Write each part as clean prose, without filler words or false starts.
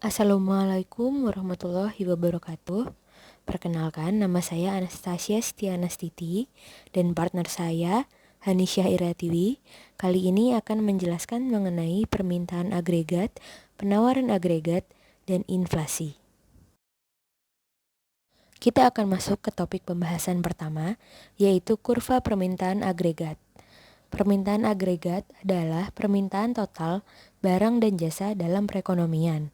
Assalamualaikum warahmatullahi wabarakatuh. Perkenalkan, nama saya Anastasia Stianastiti dan partner saya Hanisyah Iratiwi. Kali ini akan menjelaskan mengenai permintaan agregat, penawaran agregat, dan inflasi. Kita akan masuk ke topik pembahasan pertama, yaitu kurva permintaan agregat. Permintaan agregat adalah permintaan total barang dan jasa dalam perekonomian.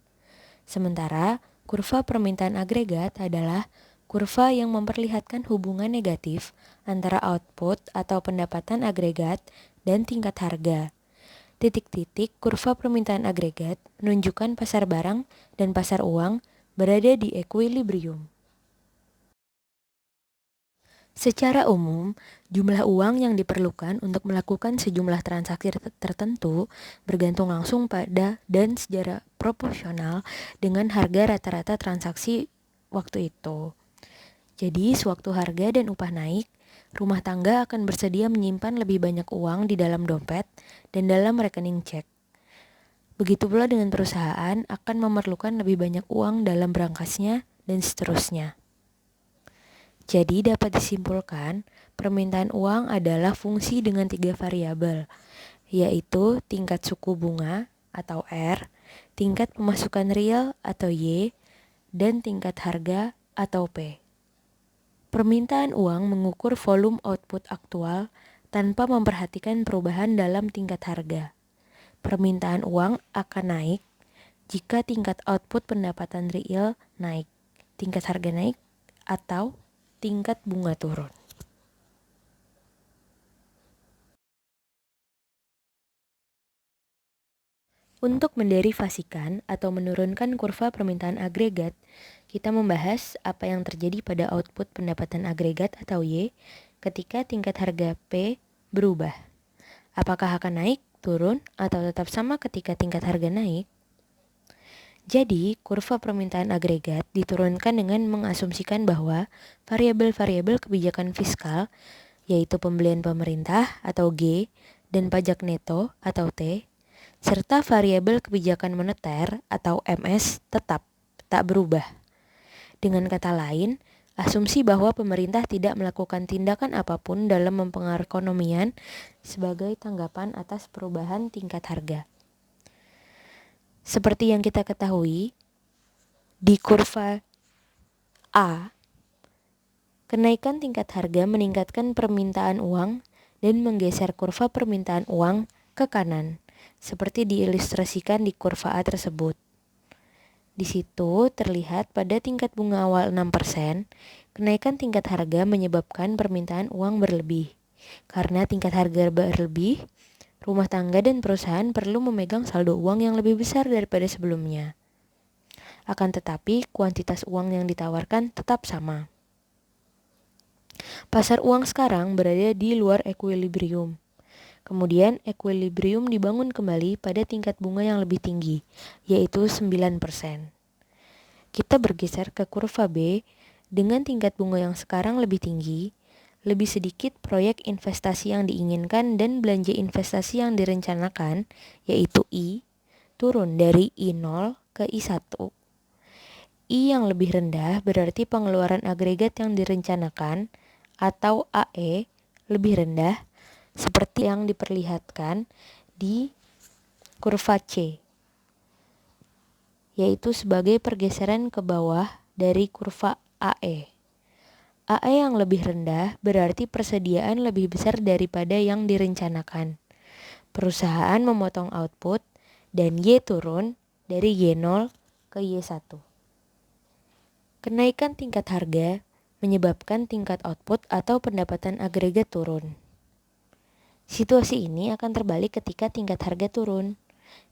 Sementara, kurva permintaan agregat adalah kurva yang memperlihatkan hubungan negatif antara output atau pendapatan agregat dan tingkat harga. Titik-titik kurva permintaan agregat menunjukkan pasar barang dan pasar uang berada di equilibrium. Secara umum, jumlah uang yang diperlukan untuk melakukan sejumlah transaksi tertentu bergantung langsung pada dan secara proporsional dengan harga rata-rata transaksi waktu itu. Jadi, sewaktu harga dan upah naik, rumah tangga akan bersedia menyimpan lebih banyak uang di dalam dompet dan dalam rekening cek. Begitu pula dengan perusahaan akan memerlukan lebih banyak uang dalam berangkasnya dan seterusnya. Jadi dapat disimpulkan, permintaan uang adalah fungsi dengan 3 variabel, yaitu tingkat suku bunga atau R, tingkat pemasukan real atau Y, dan tingkat harga atau P. Permintaan uang mengukur volume output aktual tanpa memperhatikan perubahan dalam tingkat harga. Permintaan uang akan naik jika tingkat output pendapatan real naik, tingkat harga naik, atau tingkat bunga turun. Untuk menderivasikan atau menurunkan kurva permintaan agregat, kita membahas apa yang terjadi pada output pendapatan agregat atau Y ketika tingkat harga P berubah. Apakah akan naik, turun, atau tetap sama ketika tingkat harga naik? Jadi, kurva permintaan agregat diturunkan dengan mengasumsikan bahwa variabel-variabel kebijakan fiskal, yaitu pembelian pemerintah atau G, dan pajak neto atau T, serta variabel kebijakan moneter atau MS tetap tak berubah. Dengan kata lain, asumsi bahwa pemerintah tidak melakukan tindakan apapun dalam mempengaruhi perekonomian sebagai tanggapan atas perubahan tingkat harga. Seperti yang kita ketahui, di kurva A, kenaikan tingkat harga meningkatkan permintaan uang dan menggeser kurva permintaan uang ke kanan, seperti diilustrasikan di kurva A tersebut. Di situ terlihat pada tingkat bunga awal 6%, kenaikan tingkat harga menyebabkan permintaan uang berlebih. Karena tingkat harga berlebih, rumah tangga dan perusahaan perlu memegang saldo uang yang lebih besar daripada sebelumnya. Akan tetapi, kuantitas uang yang ditawarkan tetap sama. Pasar uang sekarang berada di luar equilibrium. Kemudian, equilibrium dibangun kembali pada tingkat bunga yang lebih tinggi, yaitu 9%. Kita bergeser ke kurva B, dengan tingkat bunga yang sekarang lebih tinggi, lebih sedikit proyek investasi yang diinginkan dan belanja investasi yang direncanakan, yaitu I, turun dari I0 ke I1. I yang lebih rendah berarti pengeluaran agregat yang direncanakan atau AE lebih rendah seperti yang diperlihatkan di kurva C, yaitu sebagai pergeseran ke bawah dari kurva AE. AE yang lebih rendah berarti persediaan lebih besar daripada yang direncanakan. Perusahaan memotong output dan Y turun dari Y0 ke Y1. Kenaikan tingkat harga menyebabkan tingkat output atau pendapatan agregat turun. Situasi ini akan terbalik ketika tingkat harga turun.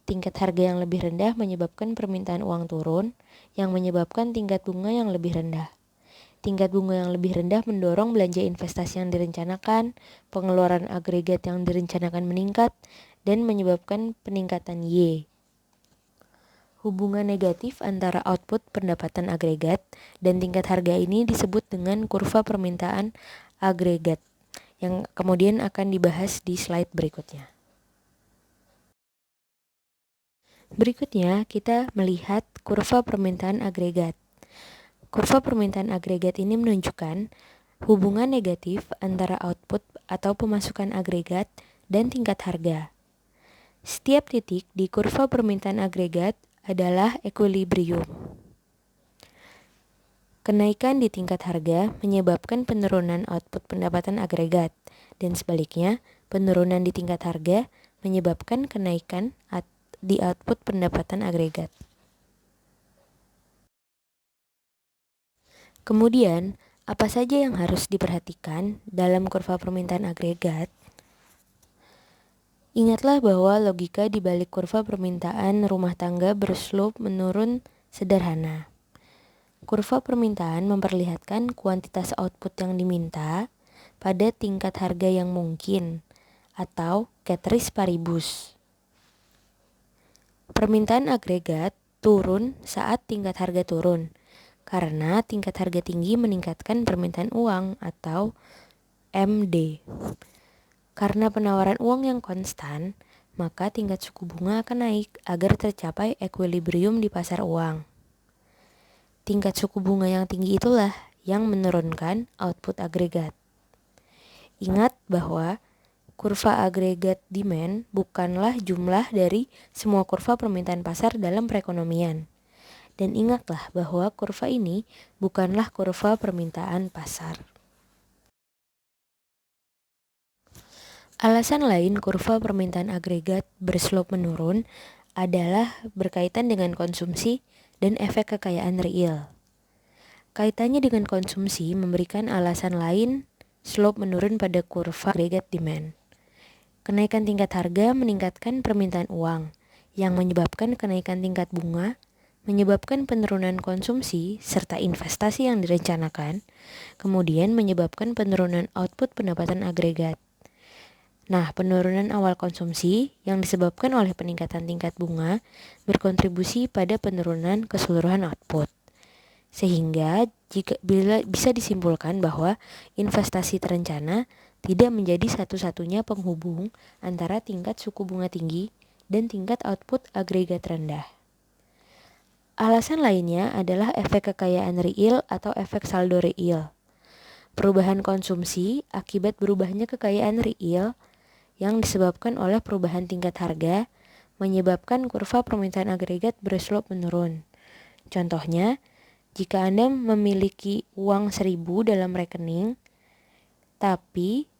Tingkat harga yang lebih rendah menyebabkan permintaan uang turun, yang menyebabkan tingkat bunga yang lebih rendah. Tingkat bunga yang lebih rendah mendorong belanja investasi yang direncanakan, pengeluaran agregat yang direncanakan meningkat, dan menyebabkan peningkatan Y. Hubungan negatif antara output pendapatan agregat dan tingkat harga ini disebut dengan kurva permintaan agregat, yang kemudian akan dibahas di slide berikutnya. Berikutnya, kita melihat kurva permintaan agregat. Kurva permintaan agregat ini menunjukkan hubungan negatif antara output atau pemasukan agregat dan tingkat harga. Setiap titik di kurva permintaan agregat adalah equilibrium. Kenaikan di tingkat harga menyebabkan penurunan output pendapatan agregat, dan sebaliknya, penurunan di tingkat harga menyebabkan kenaikan di output pendapatan agregat. Kemudian, apa saja yang harus diperhatikan dalam kurva permintaan agregat? Ingatlah bahwa logika di balik kurva permintaan rumah tangga berslope menurun sederhana. Kurva permintaan memperlihatkan kuantitas output yang diminta pada tingkat harga yang mungkin, atau ceteris paribus. Permintaan agregat turun saat tingkat harga turun, karena tingkat harga tinggi meningkatkan permintaan uang atau MD. Karena penawaran uang yang konstan, maka tingkat suku bunga akan naik agar tercapai equilibrium di pasar uang. Tingkat suku bunga yang tinggi itulah yang menurunkan output agregat. Ingat bahwa kurva agregat demand bukanlah jumlah dari semua kurva permintaan pasar dalam perekonomian. Dan ingatlah bahwa kurva ini bukanlah kurva permintaan pasar. Alasan lain kurva permintaan agregat berslope menurun adalah berkaitan dengan konsumsi dan efek kekayaan real. Kaitannya dengan konsumsi memberikan alasan lain slope menurun pada kurva agregat demand. Kenaikan tingkat harga meningkatkan permintaan uang, yang menyebabkan kenaikan tingkat bunga, menyebabkan penurunan konsumsi serta investasi yang direncanakan, kemudian menyebabkan penurunan output pendapatan agregat. Nah, penurunan awal konsumsi yang disebabkan oleh peningkatan tingkat bunga berkontribusi pada penurunan keseluruhan output. Sehingga bisa disimpulkan bahwa investasi terencana tidak menjadi satu-satunya penghubung antara tingkat suku bunga tinggi dan tingkat output agregat rendah. Alasan lainnya adalah efek kekayaan real atau efek saldo real. Perubahan konsumsi akibat berubahnya kekayaan real yang disebabkan oleh perubahan tingkat harga menyebabkan kurva permintaan agregat berslope menurun. Contohnya, jika Anda memiliki uang 1.000 dalam rekening, tapi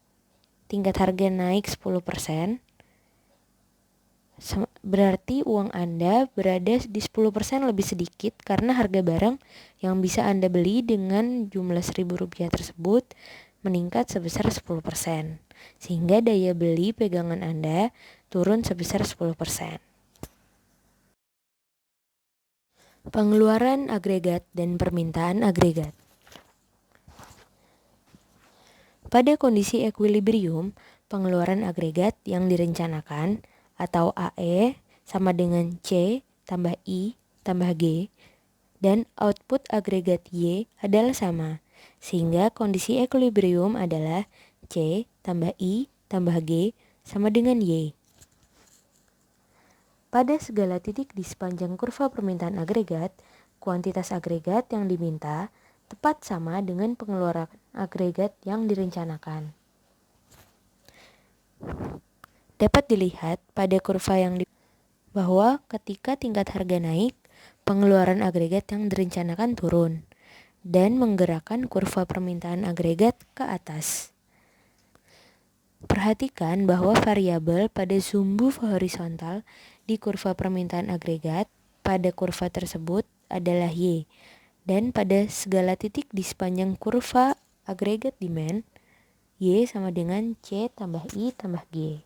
tingkat harga naik 10%, berarti uang Anda berada di 10% lebih sedikit karena harga barang yang bisa Anda beli dengan jumlah Rp1.000 tersebut meningkat sebesar 10%, sehingga daya beli pegangan Anda turun sebesar 10%. Pengeluaran agregat dan permintaan agregat. Pada kondisi equilibrium, pengeluaran agregat yang direncanakan atau AE sama dengan C tambah I tambah G dan output agregat Y adalah sama, sehingga kondisi equilibrium adalah C tambah I tambah G sama dengan Y. Pada segala titik di sepanjang kurva permintaan agregat, kuantitas agregat yang diminta tepat sama dengan pengeluaran agregat yang direncanakan. Dapat dilihat pada kurva bahwa ketika tingkat harga naik, pengeluaran agregat yang direncanakan turun dan menggerakkan kurva permintaan agregat ke atas. Perhatikan bahwa variabel pada sumbu horizontal di kurva permintaan agregat pada kurva tersebut adalah Y, dan pada segala titik di sepanjang kurva agregat demand, Y sama dengan C tambah I tambah G.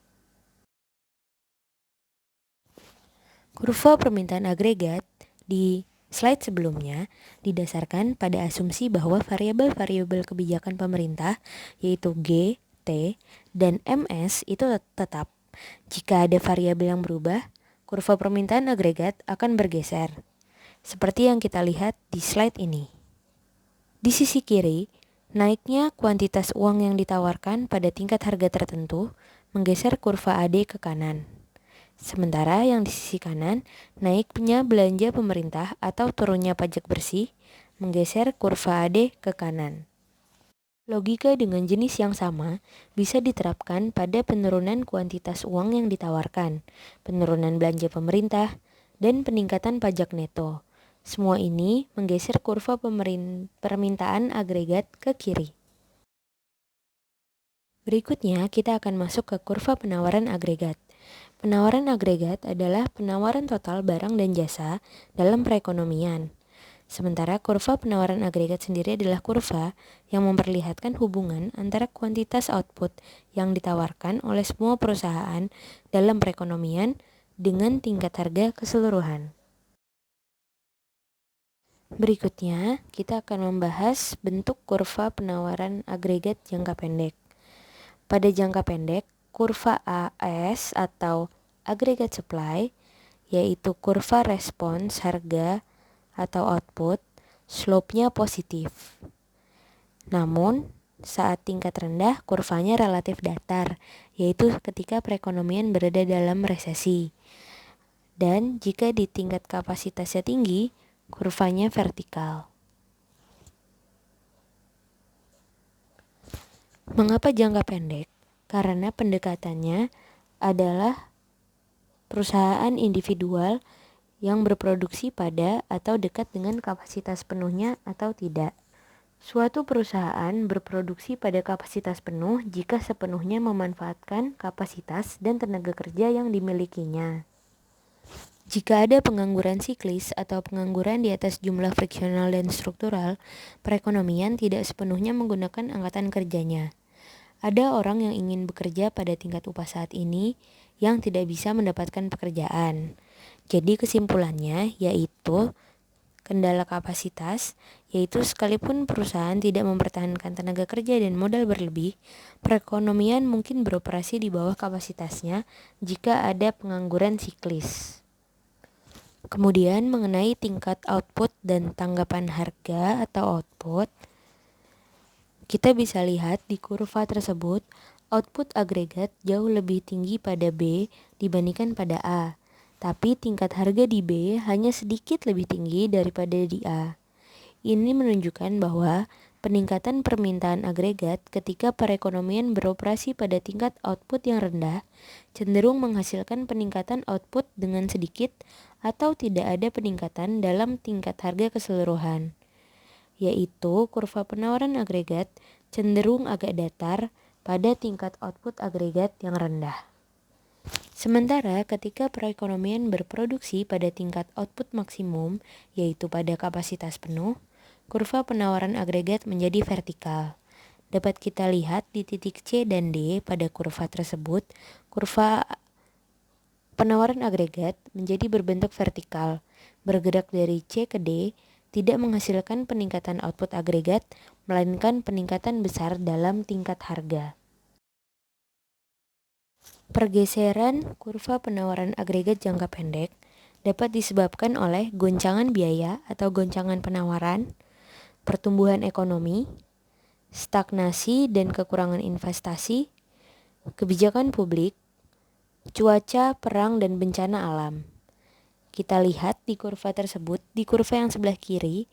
Kurva permintaan agregat di slide sebelumnya didasarkan pada asumsi bahwa variabel-variabel kebijakan pemerintah yaitu G, T, dan MS itu tetap. Jika ada variabel yang berubah, kurva permintaan agregat akan bergeser, seperti yang kita lihat di slide ini. Di sisi kiri, naiknya kuantitas uang yang ditawarkan pada tingkat harga tertentu menggeser kurva AD ke kanan. Sementara yang di sisi kanan, naiknya belanja pemerintah atau turunnya pajak bersih menggeser kurva AD ke kanan. Logika dengan jenis yang sama bisa diterapkan pada penurunan kuantitas uang yang ditawarkan, penurunan belanja pemerintah, dan peningkatan pajak neto. Semua ini menggeser kurva permintaan agregat ke kiri. Berikutnya, kita akan masuk ke kurva penawaran agregat. Penawaran agregat adalah penawaran total barang dan jasa dalam perekonomian. Sementara kurva penawaran agregat sendiri adalah kurva yang memperlihatkan hubungan antara kuantitas output yang ditawarkan oleh semua perusahaan dalam perekonomian dengan tingkat harga keseluruhan. Berikutnya, kita akan membahas bentuk kurva penawaran agregat jangka pendek. Pada jangka pendek, kurva AS atau aggregate supply, yaitu kurva respons harga atau output, slope-nya positif. Namun, saat tingkat rendah, kurvanya relatif datar, yaitu ketika perekonomian berada dalam resesi. Dan jika di tingkat kapasitasnya tinggi, kurvanya vertikal. Mengapa jangka pendek? Karena pendekatannya adalah perusahaan individual yang berproduksi pada atau dekat dengan kapasitas penuhnya atau tidak. Suatu perusahaan berproduksi pada kapasitas penuh jika sepenuhnya memanfaatkan kapasitas dan tenaga kerja yang dimilikinya. Jika ada pengangguran siklis atau pengangguran di atas jumlah friksional dan struktural, perekonomian tidak sepenuhnya menggunakan angkatan kerjanya. Ada orang yang ingin bekerja pada tingkat upah saat ini yang tidak bisa mendapatkan pekerjaan. Jadi kesimpulannya yaitu kendala kapasitas, yaitu sekalipun perusahaan tidak mempertahankan tenaga kerja dan modal berlebih, perekonomian mungkin beroperasi di bawah kapasitasnya jika ada pengangguran siklis. Kemudian mengenai tingkat output dan tanggapan harga atau output, kita bisa lihat di kurva tersebut, output agregat jauh lebih tinggi pada B dibandingkan pada A, tapi tingkat harga di B hanya sedikit lebih tinggi daripada di A. Ini menunjukkan bahwa peningkatan permintaan agregat ketika perekonomian beroperasi pada tingkat output yang rendah cenderung menghasilkan peningkatan output dengan sedikit atau tidak ada peningkatan dalam tingkat harga keseluruhan, yaitu kurva penawaran agregat cenderung agak datar pada tingkat output agregat yang rendah. Sementara ketika perekonomian berproduksi pada tingkat output maksimum, yaitu pada kapasitas penuh, kurva penawaran agregat menjadi vertikal. Dapat kita lihat di titik C dan D pada kurva tersebut, kurva penawaran agregat menjadi berbentuk vertikal, bergerak dari C ke D, tidak menghasilkan peningkatan output agregat, melainkan peningkatan besar dalam tingkat harga. Pergeseran kurva penawaran agregat jangka pendek dapat disebabkan oleh goncangan biaya atau goncangan penawaran, pertumbuhan ekonomi, stagnasi dan kekurangan investasi, kebijakan publik, cuaca, perang, dan bencana alam. Kita lihat di kurva tersebut, di kurva yang sebelah kiri,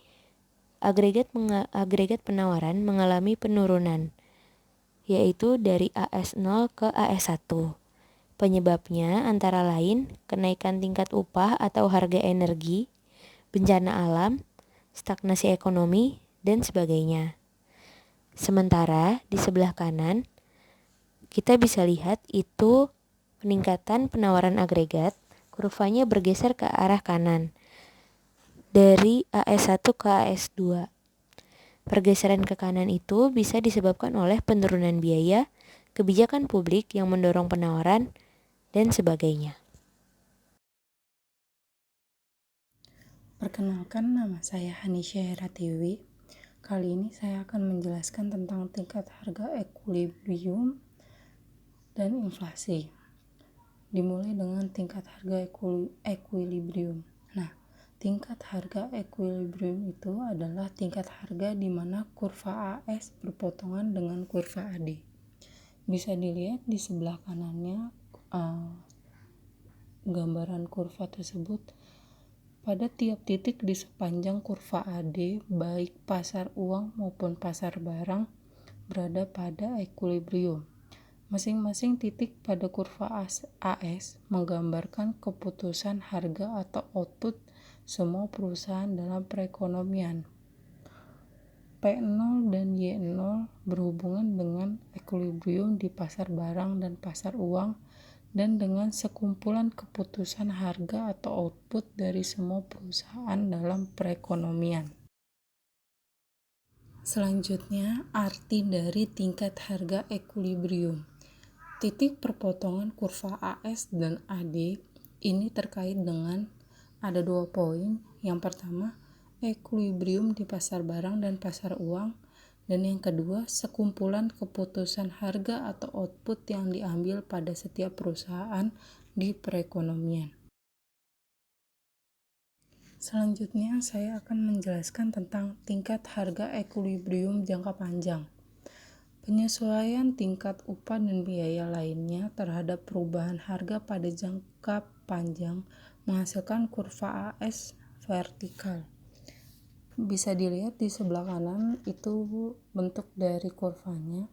agregat penawaran mengalami penurunan, yaitu dari AS0 ke AS1. Penyebabnya antara lain kenaikan tingkat upah atau harga energi, bencana alam, stagnasi ekonomi, dan sebagainya. Sementara di sebelah kanan, kita bisa lihat itu peningkatan penawaran agregat, kurvanya bergeser ke arah kanan, dari AS1 ke AS2. Pergeseran ke kanan itu bisa disebabkan oleh penurunan biaya, kebijakan publik yang mendorong penawaran, dan sebagainya. Perkenalkan, nama saya Hanisha Heratiwi. Kali ini saya akan menjelaskan tentang tingkat harga ekuilibrium dan inflasi. Dimulai dengan tingkat harga ekuilibrium. Nah, tingkat harga ekuilibrium itu adalah tingkat harga di mana kurva AS berpotongan dengan kurva AD. Bisa dilihat di sebelah kanannya gambaran kurva tersebut, pada tiap titik di sepanjang kurva AD, baik pasar uang maupun pasar barang berada pada equilibrium. Masing-masing titik pada kurva AS menggambarkan keputusan harga atau output semua perusahaan dalam perekonomian. P0 dan Y0 berhubungan dengan equilibrium di pasar barang dan pasar uang dan dengan sekumpulan keputusan harga atau output dari semua perusahaan dalam perekonomian. Selanjutnya, arti dari tingkat harga equilibrium. Titik perpotongan kurva AS dan AD ini terkait dengan ada 2 poin. Yang pertama, equilibrium di pasar barang dan pasar uang, dan yang kedua, sekumpulan keputusan harga atau output yang diambil pada setiap perusahaan di perekonomian. Selanjutnya, saya akan menjelaskan tentang tingkat harga equilibrium jangka panjang. Penyesuaian tingkat upah dan biaya lainnya terhadap perubahan harga pada jangka panjang menghasilkan kurva AS vertikal. Bisa dilihat di sebelah kanan itu bentuk dari kurvanya.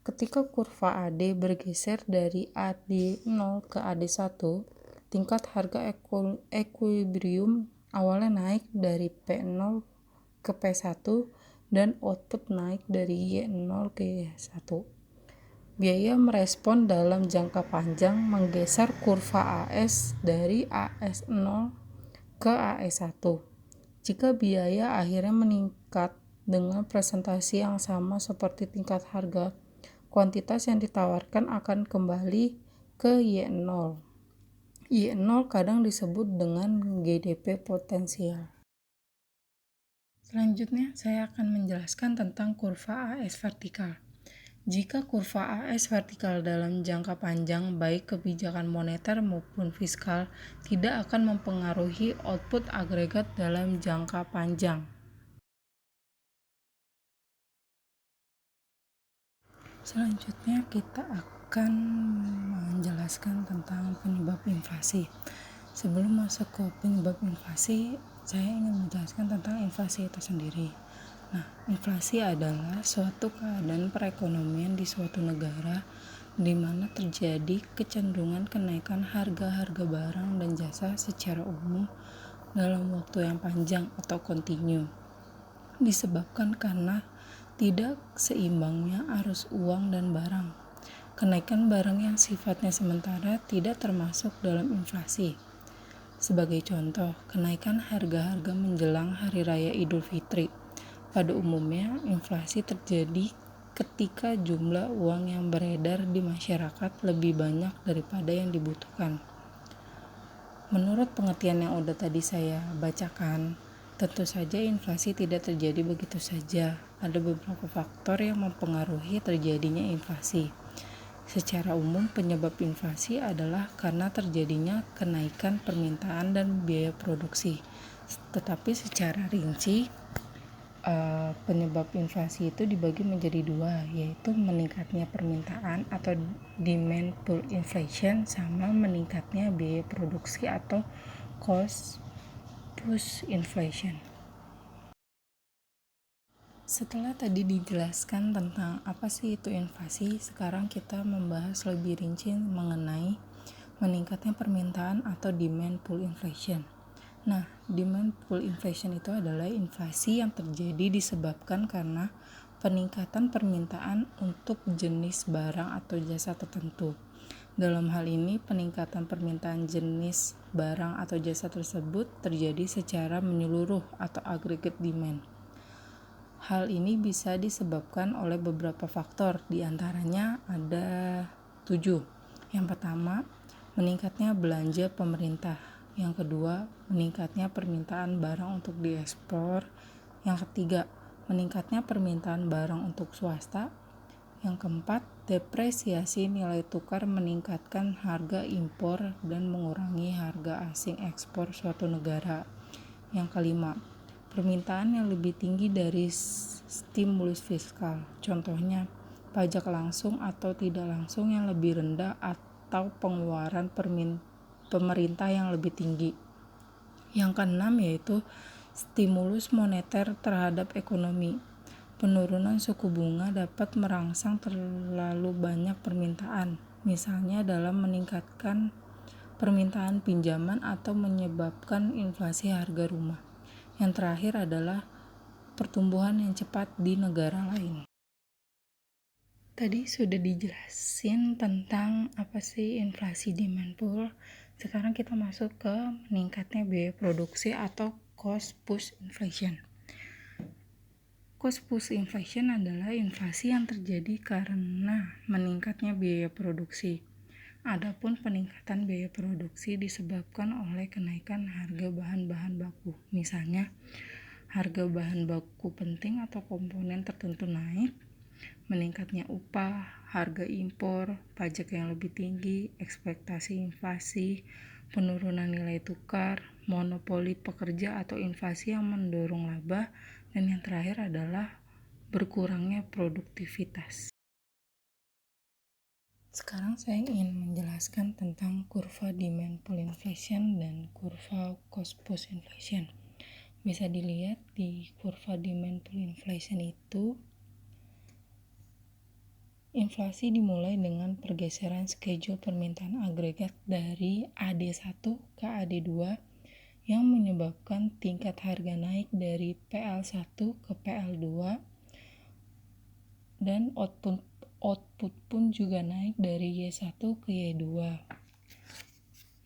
Ketika kurva AD bergeser dari AD0 ke AD1, tingkat harga equilibrium awalnya naik dari P0 ke P1 dan output naik dari Y0 ke Y1. Biaya merespon dalam jangka panjang menggeser kurva AS dari AS0 ke AS1. Jika biaya akhirnya meningkat dengan presentasi yang sama seperti tingkat harga, kuantitas yang ditawarkan akan kembali ke Y0. Y0 kadang disebut dengan GDP potensial. Selanjutnya, saya akan menjelaskan tentang kurva AS vertikal. Jika kurva AS vertikal dalam jangka panjang, baik kebijakan moneter maupun fiskal, tidak akan mempengaruhi output agregat dalam jangka panjang. Selanjutnya, kita akan menjelaskan tentang penyebab inflasi. Sebelum masuk ke penyebab inflasi, saya ingin menjelaskan tentang inflasi itu sendiri. Nah, inflasi adalah suatu keadaan perekonomian di suatu negara di mana terjadi kecenderungan kenaikan harga-harga barang dan jasa secara umum dalam waktu yang panjang atau kontinu. Disebabkan karena tidak seimbangnya arus uang dan barang. Kenaikan barang yang sifatnya sementara tidak termasuk dalam inflasi. Sebagai contoh, kenaikan harga-harga menjelang Hari Raya Idul Fitri. Pada umumnya, inflasi terjadi ketika jumlah uang yang beredar di masyarakat lebih banyak daripada yang dibutuhkan. Menurut pengertian yang udah tadi saya bacakan, tentu saja inflasi tidak terjadi begitu saja. Ada beberapa faktor yang mempengaruhi terjadinya inflasi. Secara umum, penyebab inflasi adalah karena terjadinya kenaikan permintaan dan biaya produksi. Tetapi secara rinci, penyebab inflasi itu dibagi menjadi 2, yaitu meningkatnya permintaan atau demand pull inflation sama meningkatnya biaya produksi atau cost push inflation. Setelah tadi dijelaskan tentang apa sih itu inflasi, sekarang kita membahas lebih rinci mengenai meningkatnya permintaan atau demand pull inflation. Nah, demand pull inflation itu adalah inflasi yang terjadi disebabkan karena peningkatan permintaan untuk jenis barang atau jasa tertentu. Dalam hal ini, peningkatan permintaan jenis barang atau jasa tersebut terjadi secara menyeluruh atau aggregate demand. Hal ini bisa disebabkan oleh beberapa faktor, diantaranya ada 7. Yang pertama, meningkatnya belanja pemerintah. Yang kedua, meningkatnya permintaan barang untuk diekspor. Yang ketiga, meningkatnya permintaan barang untuk swasta. Yang keempat, depresiasi nilai tukar meningkatkan harga impor dan mengurangi harga asing ekspor suatu negara. Yang kelima, permintaan yang lebih tinggi dari stimulus fiskal. Contohnya, pajak langsung atau tidak langsung yang lebih rendah atau pengeluaran pemerintah yang lebih tinggi. Yang keenam yaitu stimulus moneter terhadap ekonomi. Penurunan suku bunga dapat merangsang terlalu banyak permintaan, misalnya dalam meningkatkan permintaan pinjaman atau menyebabkan inflasi harga rumah. Yang terakhir adalah pertumbuhan yang cepat di negara lain. Tadi sudah dijelasin tentang apa sih inflasi demand pull. Sekarang kita masuk ke meningkatnya biaya produksi atau cost push inflation. Cost push inflation adalah inflasi yang terjadi karena meningkatnya biaya produksi. Adapun peningkatan biaya produksi disebabkan oleh kenaikan harga bahan-bahan baku. Misalnya, harga bahan baku penting atau komponen tertentu naik, meningkatnya upah, harga impor, pajak yang lebih tinggi, ekspektasi inflasi, penurunan nilai tukar, monopoli pekerja atau inflasi yang mendorong laba, dan yang terakhir adalah berkurangnya produktivitas. Sekarang saya ingin menjelaskan tentang kurva demand pull inflation dan kurva cost push inflation. Bisa dilihat di kurva demand pull inflation itu, inflasi dimulai dengan pergeseran schedule permintaan agregat dari AD1 ke AD2 yang menyebabkan tingkat harga naik dari PL1 ke PL2 dan output pun juga naik dari Y1 ke Y2.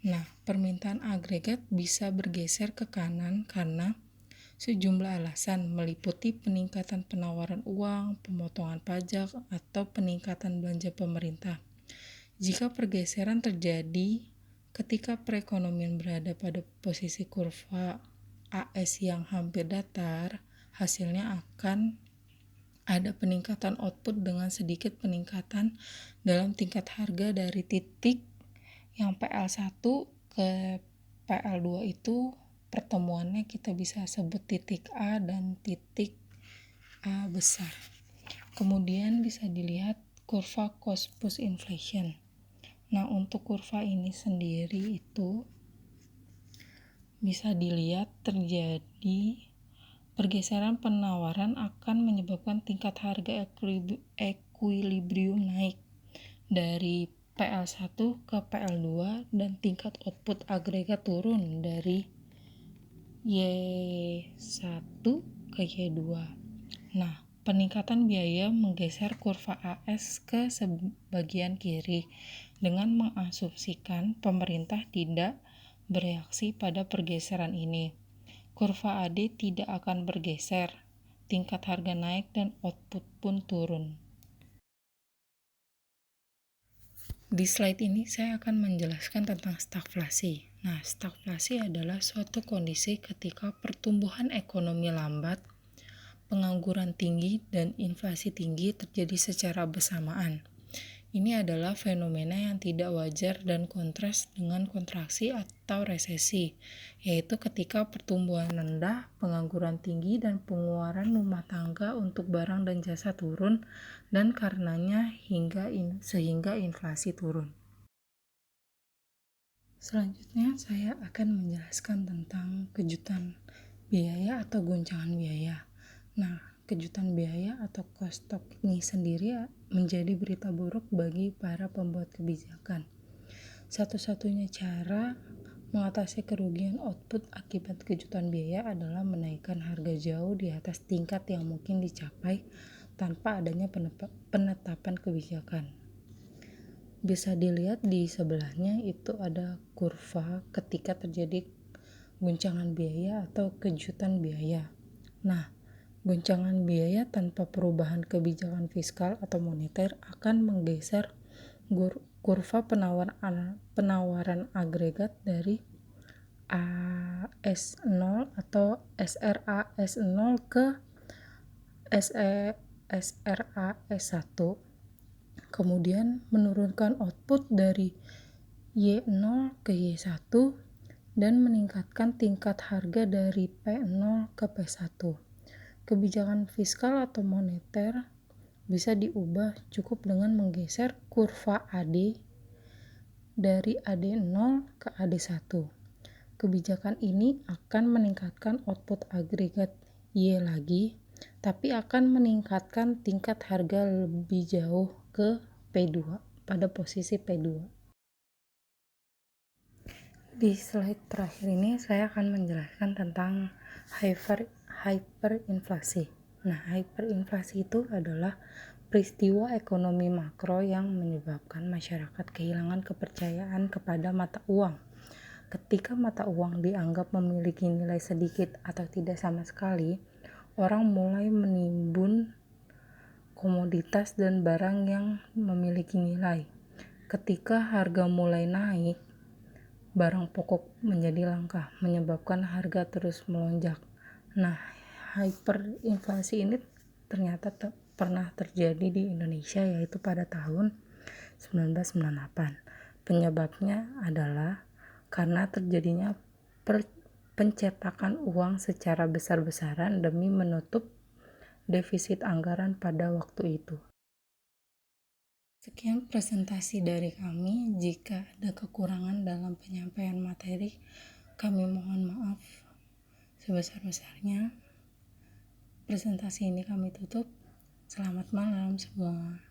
Nah, permintaan agregat bisa bergeser ke kanan karena sejumlah alasan meliputi peningkatan penawaran uang, pemotongan pajak, atau peningkatan belanja pemerintah. Jika pergeseran terjadi ketika perekonomian berada pada posisi kurva AS yang hampir datar, hasilnya akan ada peningkatan output dengan sedikit peningkatan dalam tingkat harga dari titik yang PL1 ke PL2 itu pertemuannya kita bisa sebut titik A dan titik A besar. Kemudian bisa dilihat kurva cost push inflation. Nah, untuk kurva ini sendiri itu bisa dilihat terjadi pergeseran penawaran akan menyebabkan tingkat harga equilibrium naik dari PL1 ke PL2 dan tingkat output agregat turun dari Y1 ke Y2. Nah, peningkatan biaya menggeser kurva AS ke sebagian kiri dengan mengasumsikan pemerintah tidak bereaksi pada pergeseran ini. Kurva AD tidak akan bergeser, tingkat harga naik dan output pun turun. Di slide ini saya akan menjelaskan tentang stagflasi. Nah, stagflasi adalah suatu kondisi ketika pertumbuhan ekonomi lambat, pengangguran tinggi, dan inflasi tinggi terjadi secara bersamaan. Ini adalah fenomena yang tidak wajar dan kontras dengan kontraksi atau resesi, yaitu ketika pertumbuhan rendah, pengangguran tinggi, dan pengeluaran rumah tangga untuk barang dan jasa turun, dan karenanya sehingga inflasi turun. Selanjutnya saya akan menjelaskan tentang kejutan biaya atau goncangan biaya. Nah, kejutan biaya atau cost shock ini sendiri menjadi berita buruk bagi para pembuat kebijakan. Satu-satunya cara mengatasi kerugian output akibat kejutan biaya adalah menaikkan harga jauh di atas tingkat yang mungkin dicapai tanpa adanya penetapan kebijakan. Bisa dilihat di sebelahnya itu ada kurva ketika terjadi goncangan biaya atau kejutan biaya. Nah, goncangan biaya tanpa perubahan kebijakan fiskal atau moneter akan menggeser kurva penawaran agregat dari AS0 atau SRAS0 ke SRAS1, kemudian menurunkan output dari Y0 ke Y1 dan meningkatkan tingkat harga dari P0 ke P1. Kebijakan fiskal atau moneter bisa diubah cukup dengan menggeser kurva AD dari AD0 ke AD1. Kebijakan ini akan meningkatkan output agregat Y lagi, tapi akan meningkatkan tingkat harga lebih jauh ke P2, pada posisi P2. Di slide terakhir ini saya akan menjelaskan tentang hyperinflasi. Nah, hyperinflasi itu adalah peristiwa ekonomi makro yang menyebabkan masyarakat kehilangan kepercayaan kepada mata uang. Ketika mata uang dianggap memiliki nilai sedikit atau tidak sama sekali, orang mulai menimbun komoditas dan barang yang memiliki nilai. Ketika harga mulai naik, barang pokok menjadi langka, menyebabkan harga terus melonjak. Nah, hyperinflasi ini ternyata pernah terjadi di Indonesia, yaitu pada tahun 1998. Penyebabnya adalah karena terjadinya pencetakan uang secara besar-besaran demi menutup defisit anggaran pada waktu itu. Sekian presentasi dari kami. Jika ada kekurangan dalam penyampaian materi, kami mohon maaf sebesar-besarnya. Presentasi ini kami tutup. Selamat malam semua.